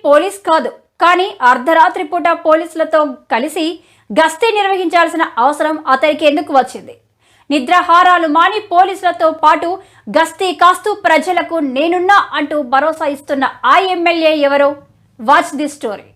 Police కాదు, కానీ అర్ధరాత్రి పూట పోలీసులతో కలిసి గస్తీ నిర్వహించాల్సిన అవసరం అతనికి ఎందుకు వచ్చింది? నిద్రాహారాలు మాని పోలీసులతో పాటు గస్తీ కాస్తూ ప్రజలకు నేనున్నా అంటూ భరోసా ఇస్తున్న ఆ ఎమ్మెల్యే ఎవరో? Watch the story.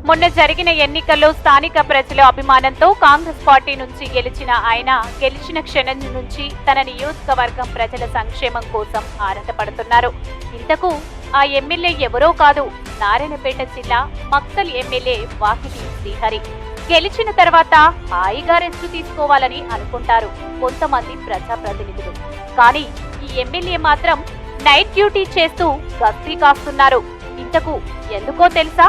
మొన్న జరిగిన ఎన్నికల్లో స్థానిక ప్రజల అభిమానంతో కాంగ్రెస్ పార్టీ నుంచి గెలిచిన ఆయన గెలిచిన క్షణం నుంచి తన నియోజకవర్గం ప్రజల సంక్షేమం కోసం ఆరాటపడుతున్నారు. ఇంతకు ఆ ఎమ్మెల్యే ఎవరో కాదు, నారాయణపేట జిల్లా మక్తల్ ఎమ్మెల్యే వాకిటి శ్రీహరి. గెలిచిన తర్వాత హాయిగా రెస్ట్ తీసుకోవాలని అనుకుంటారు కొంతమంది ప్రజాప్రతినిధులు. కానీ ఈ ఎమ్మెల్యే మాత్రం నైట్ డ్యూటీ చేస్తూ గస్తీ కాస్తున్నారు. ఇంతకు ఎందుకో తెలుసా?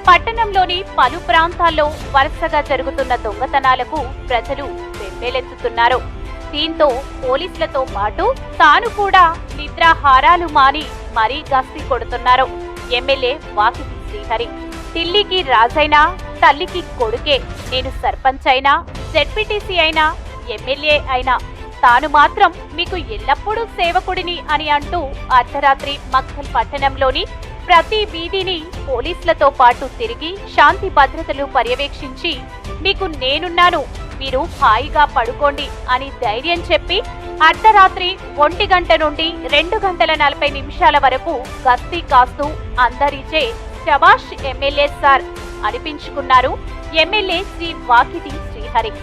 పట్టణంలోని పలు ప్రాంతాల్లో వరుసగా జరుగుతున్న దొంగతనాలకు ప్రజలు వెంబేలెత్తుతున్నారు. దీంతో పోలీసులతో పాటు తాను కూడా నిద్రాహారాలు మాని మరీ గస్తీ కొడుతున్నారు ఎమ్మెల్యే వాకిటి శ్రీహరి. ఢిల్లీకి రాజైనా తల్లికి కొడుకే. నేను సర్పంచ్ అయినా, జెడ్పీటీసీ అయినా, ఎమ్మెల్యే అయినా తాను మాత్రం మీకు ఎల్లప్పుడూ సేవకుడిని అని అంటూ అర్ధరాత్రి మక్తల్ పట్టణంలోని ప్రతి వీధిని పోలీసులతో పాటు తిరిగి శాంతి భద్రతలు పర్యవేక్షించి మీకు నేనున్నాను, మీరు హాయిగా పడుకోండి అని ధైర్యం చెప్పి అర్ధరాత్రి 1 గంట నుండి 2 గంటల 40 నిమిషాల వరకు గస్తీ కాస్తూ అందరిచే శభాష్ ఎమ్మెల్యే సార్ అనిపించుకున్నారు ఎమ్మెల్యే శ్రీ వాకిటి శ్రీహరి.